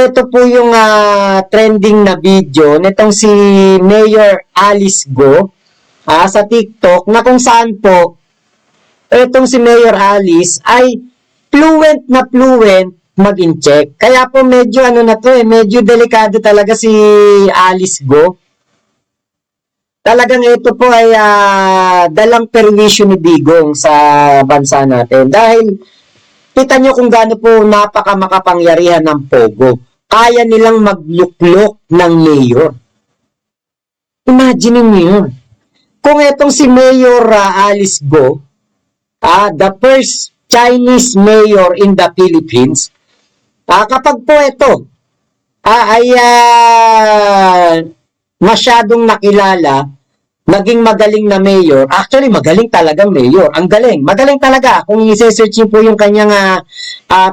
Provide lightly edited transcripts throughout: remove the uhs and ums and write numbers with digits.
ito po yung trending na video nitong si Mayor Alice Go sa TikTok na kung saan po itong si Mayor Alice ay fluent na fluent mag-incheck. Kaya po medyo medyo delikado talaga si Alice Go. Talagang ito po ay dalang perwisyo ni Digong sa bansa natin. Dahil kita nyo kung gaano po napakamakapangyarihan ng Pogo. Kaya nilang magluklok ng mayor. Imagine niyo yun. Kung itong si Mayor Alice Go, the first Chinese mayor in the Philippines, kapag po ito ay masyadong nakilala, naging magaling na mayor. Actually, magaling talagang mayor. Ang galing. Magaling talaga. Kung i-search niyo po yung kanyang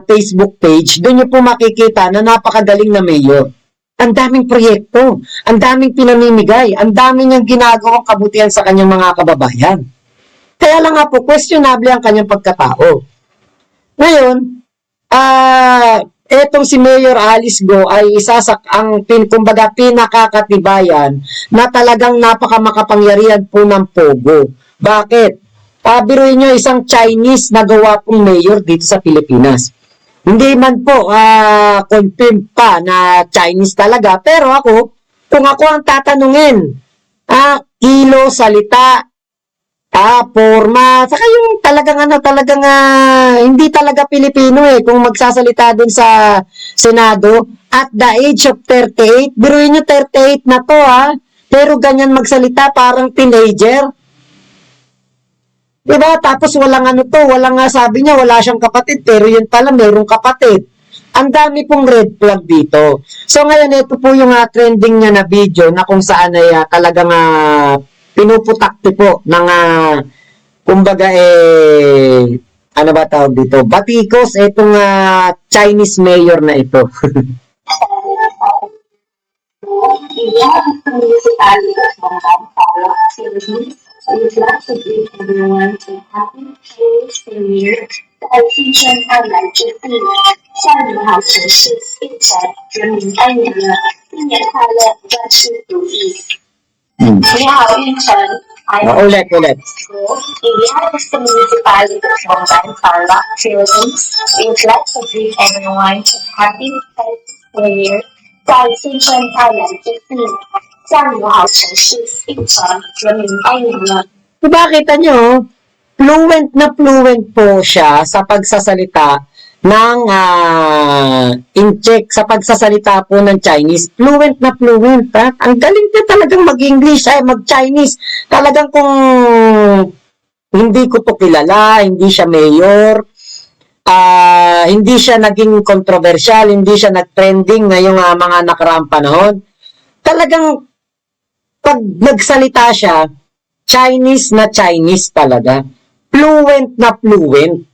Facebook page, doon niyo po makikita na napakagaling na mayor. Ang daming proyekto. Ang daming pinamimigay. Ang daming niyang ginagawang kabutihan sa kanyang mga kababayan. Kaya lang nga po, questionable ang kanyang pagkatao. Ngayon, etong si Mayor Alice Go ay isa sa kumbaga pinakakatibayan na talagang napakamakapangyarihan po ng Pogo. Bakit? Biruin nyo, isang Chinese na gawa pong mayor dito sa Pilipinas. Hindi man po confirm pa na Chinese talaga, pero kung ako ang tatanungin, kilo, salita, forma, saka yung talagang hindi talaga Pilipino kung magsasalita dun sa Senado at the age of 38, biruin nyo 38 na to pero ganyan magsalita parang teenager. Diba? Tapos walang sabi niya wala siyang kapatid, pero yun pala merong kapatid. Ang dami pong red flag dito. So ngayon ito po yung trending niya na video na kung saan ay talagang pinuputakti po ng kumbaga ano ba tawag dito? Batikos itong Chinese mayor na ito. Ulit. Ilihanas sa municipality of Bangban, Tarlac, Philippines. We would like to greet everyone to Happy New Year 在新春 Thailand 15，下午好城市，并且人民欢迎了。Diba kita nyo, fluent na fluent po siya sa pagsasalita ng in-check, sa pagsasalita po ng Chinese. Fluent na fluent. Ang galing niya talagang mag-English, mag-Chinese. Talagang kung hindi ko to kilala, hindi siya mayor, hindi siya naging controversial, hindi siya nag-trending ngayong mga nakaraang panahon. Talagang pag nagsalita siya, Chinese na Chinese talaga. Fluent na fluent.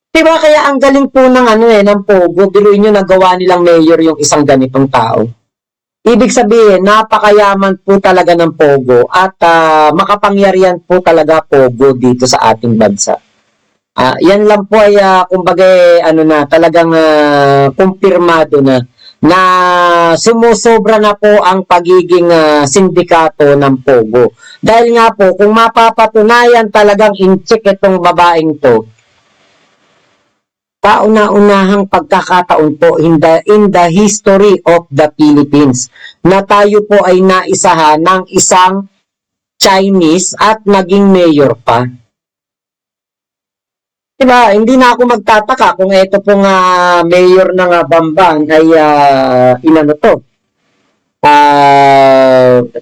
Diba kaya ang galing po ng ng Pogo, biruin nyo nagawa nilang mayor yung isang ganitong tao. Ibig sabihin, napakayaman po talaga ng Pogo at makapangyarihan po talaga Pogo dito sa ating bansa. Yan lang po ay kumbaga talagang kumpirmado na sumusobra na po ang pagiging sindikato ng Pogo. Dahil nga po, kung mapapatunayan talagang in-check itong babaeng to, kauna-unahang pagkakataon po in the history of the Philippines na tayo po ay naisahan ng isang Chinese at naging mayor pa. Diba, hindi na ako magtataka kung ito pong mayor ng Bamban ay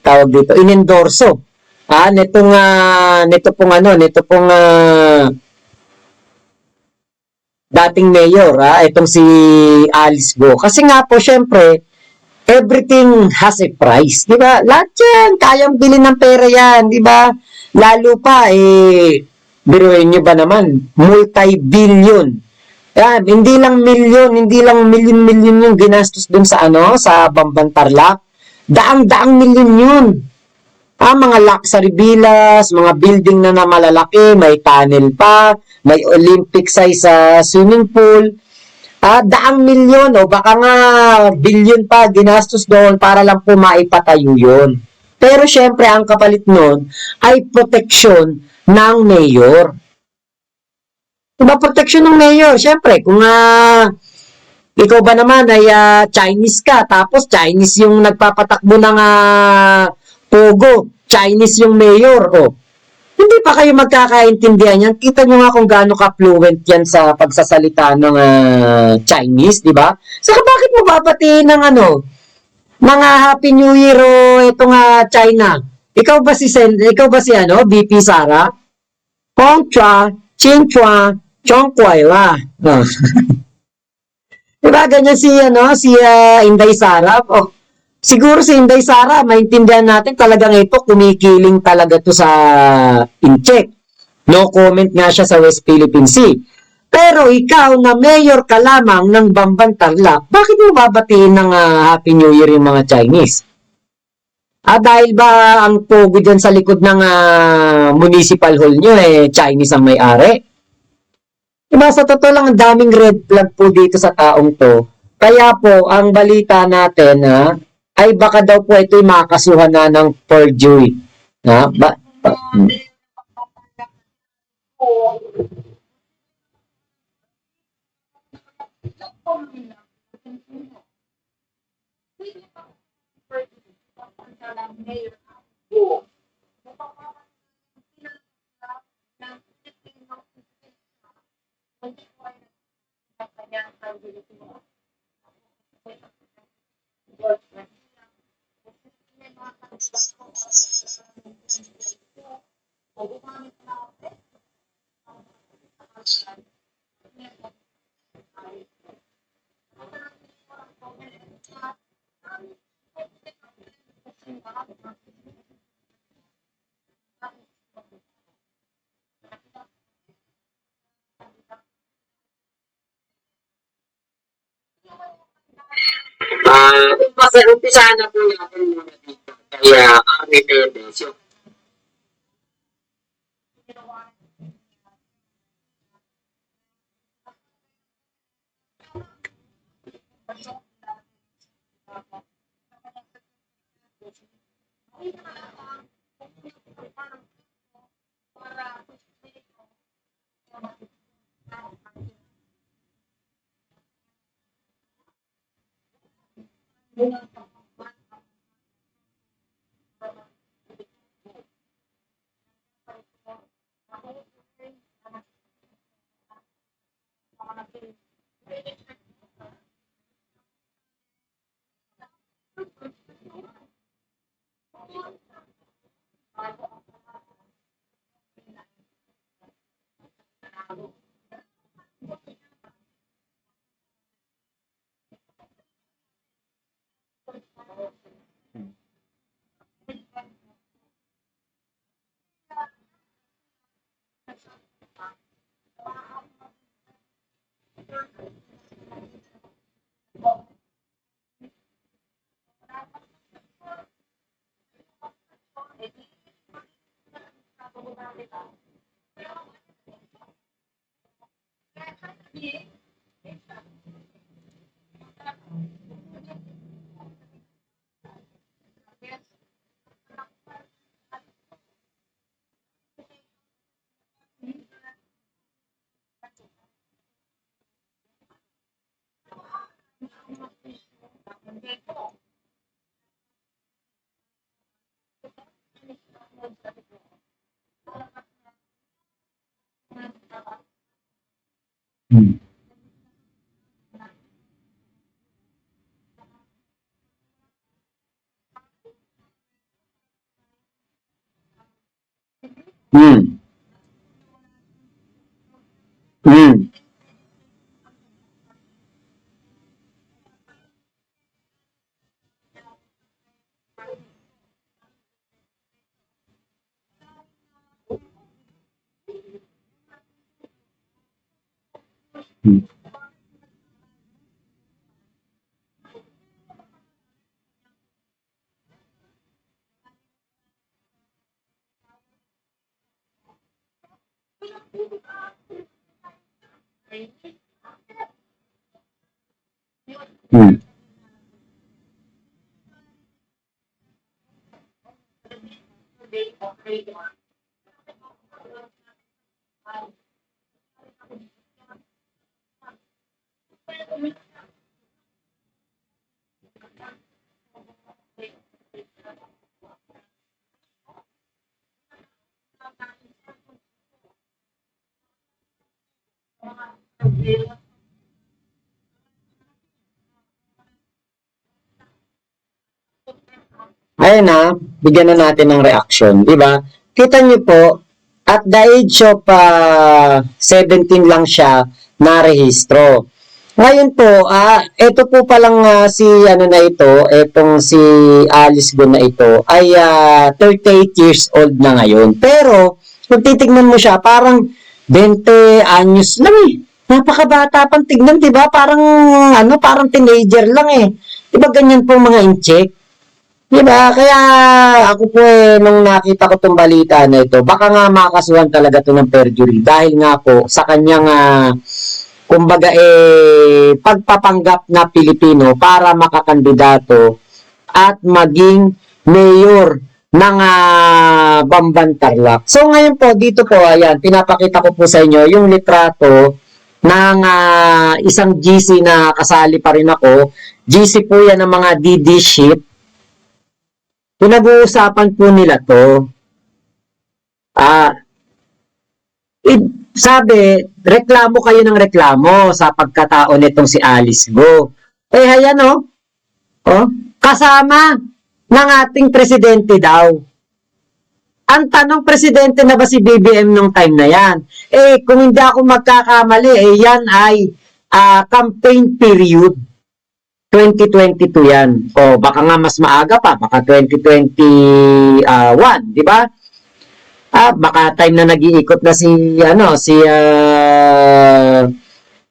tawag dito, inendorso. Nito pong dating mayor, itong si Alice Go. Kasi nga po, syempre, everything has a price. Diba? Lahat yan, kayang bilhin ng pera yan. Diba? Lalo pa, biruin nyo ba naman, multi-billion. Yan, hindi lang million yung ginastos dun sa sa Bamban Tarlac. Daang-daang milyon yun. Mga luxury villas, mga building na malalaki, may tunnel pa, may Olympic size swimming pool. daang milyon o baka nga bilyon pa ginastos doon para lang po maipatayo yun. Pero syempre, ang kapalit nun ay proteksyon ng mayor. Diba, proteksyon ng mayor? Syempre, kung ikaw ba naman ay Chinese ka, tapos Chinese yung nagpapatakbo ng Pogo, Chinese yung mayor, o hindi pa kayo magkakaintindihan yan. Kita nyo nga kung gaano ka-fluent yan sa pagsasalita ng Chinese, di ba? Saka bakit mo babatiin ng mga Happy New Year o itong China? Ikaw ba si VP Sara? Pong Chua, Ching Chua, Chong Kwai La. Oh. Diba ganyan si Inday Sara? Oh, siguro si Inday Sara, maintindihan natin talagang ito, kumikiling talaga to sa incheck. No comment nga siya sa West Philippine Sea. Pero ikaw na mayor ka lamang ng Bamban Tarlac, bakit mo babatiin ng Happy New Year yung mga Chinese? Dahil ba ang pogo dyan sa likod ng municipal hall nyo, Chinese ang may-ari? Diba, sa totoo lang, ang daming red flag po dito sa taong to. Kaya po, ang balita natin, ay baka daw po ito'y makasuhan na ng perjury. Ha? Umpisa na po natin muna dito. Kaya, Army Bebes, yung Hmm. Hmm. Hmm. Hmm. Ayun na, bigyan na natin ng reaction, di ba? Kita niyo po, at the age of 17 lang siya na-rehistro. Ngayon po, ito po palang si ano na ito, etong si Alice Go na ito, ay 38 years old na ngayon. Pero, kung titignan mo siya, parang 20 anyos lang eh. Napakabata pang tignan, di ba? Parang, parang teenager lang eh. Di ba ganyan po mga incheck? Diba? Kaya ako po nung nakita ko tong balita na ito, baka nga makakasuhan talaga to ng perjury dahil nga po sa kanyang kumbaga pagpapanggap na Pilipino para makakandidato at maging mayor ng Bamban Tarlac. So ngayon po dito po ayan, pinapakita ko po sa inyo yung litrato ng isang GC na kasali pa rin ako. GC po yan ng mga DD ship. Pinag-uusapan po nila to. Sabi, reklamo kayo ng reklamo sa pagkatao nitong si Alice Go. Ayan kasama ng ating presidente daw. Ang tanong, presidente na ba si BBM nung time na yan? Kung hindi ako magkakamali, yan ay campaign period. 2022 yan. O baka nga mas maaga pa, baka 2021, di ba? Baka time na nag-iikot na si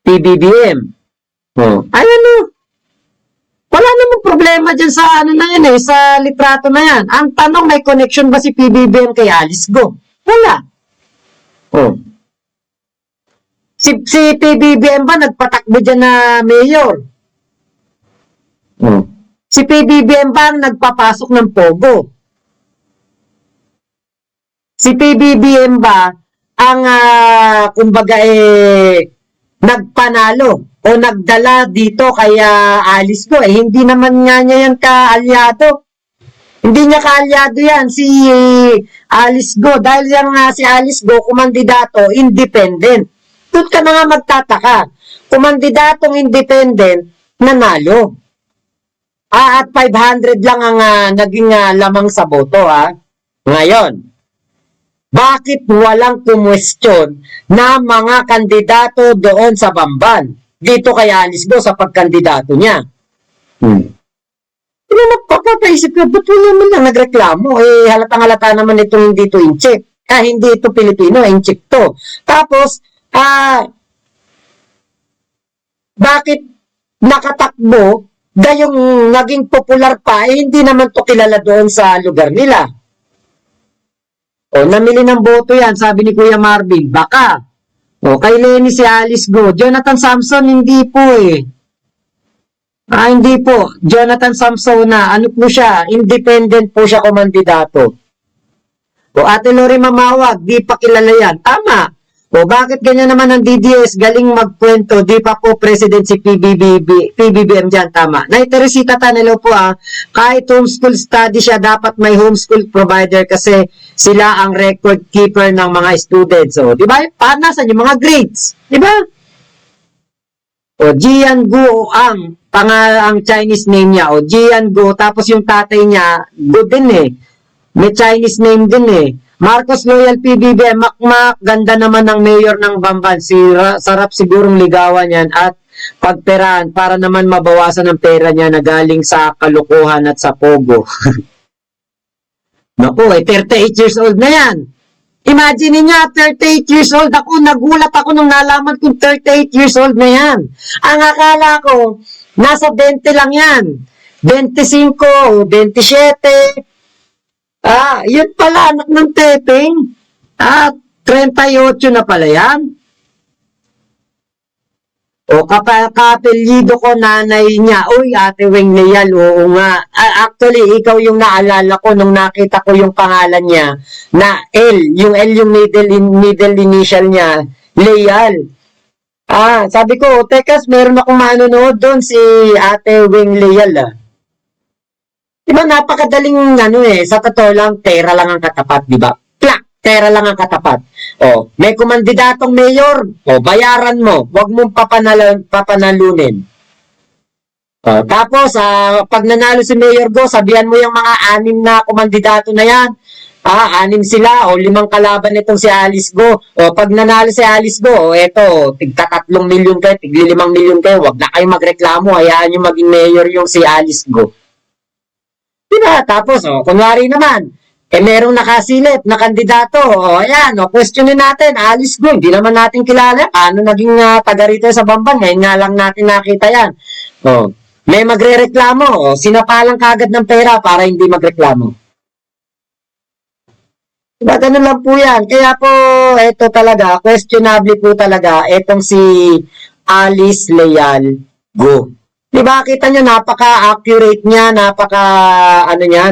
PBBM. Wala namang problema dyan sa na yan sa litrato na yan. Ang tanong, may connection ba si PBBM kay Alice Go? Wala. Si PBBM ba nagpatakbo dyan na mayor? Si PBBM ba ang nagpapasok ng pogo? Si PBBM ba ang kumbaga nagpanalo o nagdala dito kay Alice Go? Hindi naman nga niya yan kaalyado. Hindi niya kaalyado yan si Alice Go dahil yung si Alice Go kumandidato independent. Doon ka na nga magtataka. Kumandidatong independent nanalo. At 500 lang ang naging lamang sa boto Ngayon, bakit walang kumwestiyon na mga kandidato doon sa Bamban? Dito kay Alice Go sa pagkandidato niya. Napakapaisip ko, ba't wala man lang nagreklamo? Halatang halata naman itong hindi ito incheck. Hindi ito Pilipino, incheck to. Tapos, bakit nakatakbo gayong naging popular pa, hindi naman to kilala doon sa lugar nila. Namili ng boto yan, sabi ni Kuya Marvin, baka. Kay Lenny si Alice Go. Jonathan Samson, hindi po hindi po. Jonathan Samson ano po siya, independent po siya kumandidato. Ate Lori Mamawag, di pa kilala yan. Tama. Bakit ganyan naman ang DDS? Galing magkwento, di pa po president si PBBM dyan, tama. Nay Teresita Tanelo po kahit homeschool study siya, dapat may homeschool provider kasi sila ang record keeper ng mga students. Di ba? Nasan yung mga grades? Di ba? Jian Guo ang Chinese name niya. Jian Guo, tapos yung tatay niya, good din may Chinese name din Marcos Loyal PBBM, makmak, ganda naman ng mayor ng Bamban. Sarap sigurong ligawan yan at pagperahan para naman mabawasan ang pera niya na galing sa kalukuhan at sa pogo. Naku, 38 years old na yan. Imagine niya, 38 years old ako. Nagulat ako nung nalaman kong 38 years old na yan. Ang akala ko, nasa 20 lang yan. 25, 27, yun pala, anak ng Tepeng. 38 na pala yan. O kapelyido ko nanay niya. Uy, Ate Weng Leal, oo nga. Actually, ikaw yung naalala ko nung nakita ko yung pangalan niya na L. Yung L yung middle initial niya. Leal. Sabi ko, tekas, meron akong manonood doon si Ate Weng Leal Diba napakadaling sa totoo lang, pera lang ang katapat, di ba? Plak, pera lang ang katapat. May kumandidatong mayor, bayaran mo, wag mong papanalunin. Tapos, pag nanalo si Mayor Go, sabihan mo yung mga 6 na kumandidato na yan. 6 sila, 5 kalaban nitong si Alice Go. Pag nanalo si Alice Go, eto, tigta 3 milyon kayo, tigli 5 milyon kayo, wag na kayo magreklamo, hayaan nyo maging mayor yung si Alice Go. Diba? Tapos, kunwari naman, merong nakasilip na kandidato. Ayan, questionin natin, Alice Go, hindi naman natin kilala. Paano naging taga rito sa Bamban? Ngayon nga lang natin nakita yan. May magre-reklamo. Sinapalang kagad ng pera para hindi magreklamo. Diba, ganun lang po yan. Kaya po, ito talaga, questionable po talaga, itong si Alice Leal Go. Diba, kita nyo, napaka-accurate niya,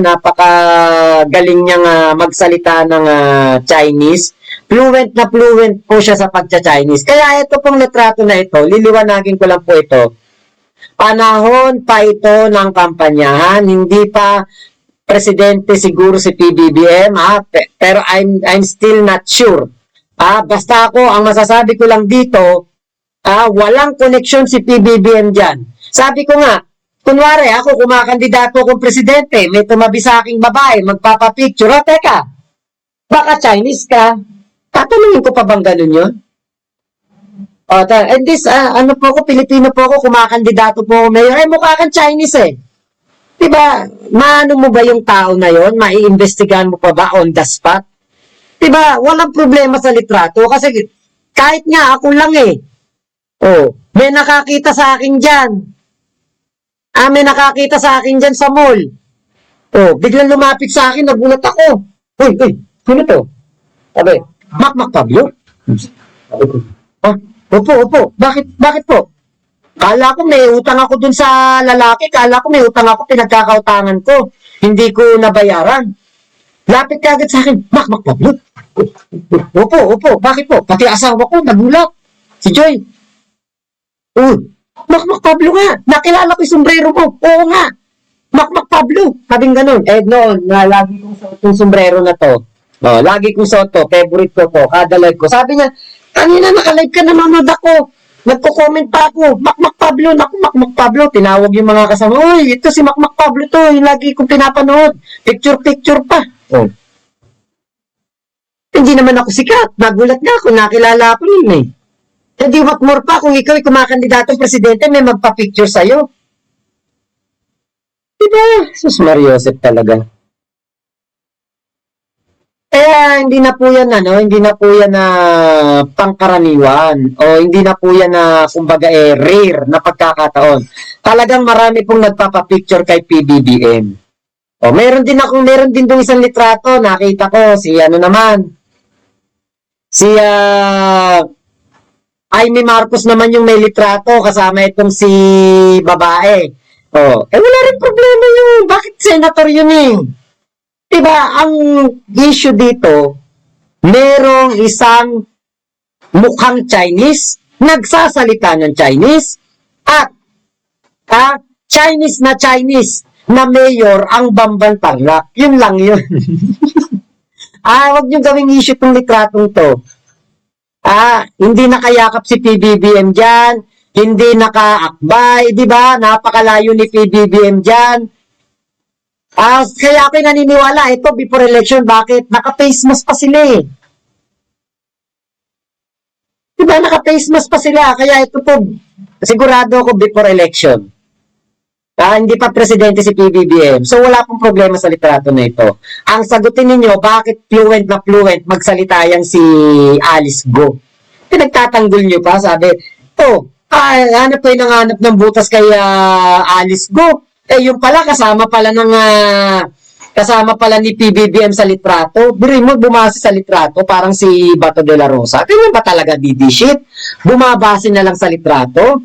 napaka-galing niyang magsalita ng Chinese. Fluent na fluent po siya sa pagcha-Chinese. Kaya ito pong litrato na ito, liliwanagin ko lang po ito. Panahon pa ito ng kampanyahan, hindi pa presidente siguro si PBBM, pero I'm still not sure. Basta ako, ang masasabi ko lang dito, walang koneksyon si PBBM dyan. Sabi ko nga, kunwari ako kumakandidato akong presidente, may tumabi sa aking babae, magpapapicture, teka, baka Chinese ka, tatanungin ko pa bang ganun yun? And this, po ako, Pilipino po ako, kumakandidato po ako mayor, mukha kang Chinese Diba, maano mo ba yung tao na yon? Maiimbestigahan mo pa ba on the spot? Diba, walang problema sa litrato kasi kahit nga ako lang may nakakita sa akin dyan. May nakakita sa akin dyan sa mall. Biglang lumapit sa akin, nagulat ako. Uy, ano to? Sabi, Mac Pablo? Sabi ko, Opo. Bakit po? Kala ko may utang ako dun sa lalaki. Kala ko may utang ako, pinagkakautangan ko. Hindi ko nabayaran. Lapit ka agad sa akin, Mac Pablo? Opo. Bakit po? Pati asawa ko, nagulat. Si Joy. Mac Pablo nga. Nakilala ko yung sombrero mo. Oo nga. Mac Pablo. Sabing ganun. Noon, lagi kong suot yung sombrero na to. Lagi kong suot to. Favorite ko to. Kada live ko. Sabi niya, kanina nakalive ka, nanonood ako. Nagko-comment pa ako. Mac Pablo. Naku, Mac Pablo. Tinawag yung mga kasama. Uy, ito si Mac Pablo to. Yung lagi kong pinapanood. Picture pa. Hindi naman ako sikat. Nagulat nga ako. Nakilala ako nun Hindi what more pa kung ikaw ay kumakandidatong presidente, may magpa-picture sa'yo. Diba? Sus Mariosep talaga. Kaya hindi na po yan na pangkaraniwan o hindi na po yan na kumbaga rare na pagkakataon. Talagang marami pong nagpapa-picture kay PBBM. Meron din dong isang litrato, nakita ko si Amy Marcos naman yung may litrato kasama itong si babae. Wala rin problema yun. Bakit senator yun Diba, ang issue dito, merong isang mukhang Chinese, nagsasalita ng Chinese, at Chinese na mayor ang Bamban Tarlac. Yun lang yun. Wag nyo gawing issue tong litratong to. Hindi nakayakap si PBBM dyan, hindi nakaakbay, di ba? Napakalayo ni PBBM dyan. Kaya ako'y naniniwala, ito before election, bakit? Naka-face mask pa sila Diba, naka-face mask pa sila, kaya ito po, sigurado ako before election. Hindi pa presidente si PBBM. So, wala pong problema sa litrato na ito. Ang sagutin ninyo, bakit fluent magsalita yang si Alice Go? Pinagtatanggol nyo pa, sabi, hanap ko yung nanganap ng butas kay Alice Go. Yung pala, kasama pala ng Kasama pala ni PBBM sa litrato. Biruin mo, bumase sa litrato, parang si Bato de la Rosa. Kaya ba talaga DD shit? Bumabase na lang sa litrato?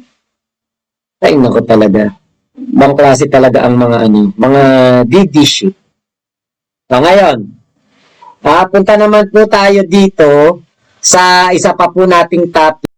Ay, nako talaga. Bang klase talaga ang mga mga DD shit. So, ngayon, punta naman po tayo dito sa isa pa po nating topic.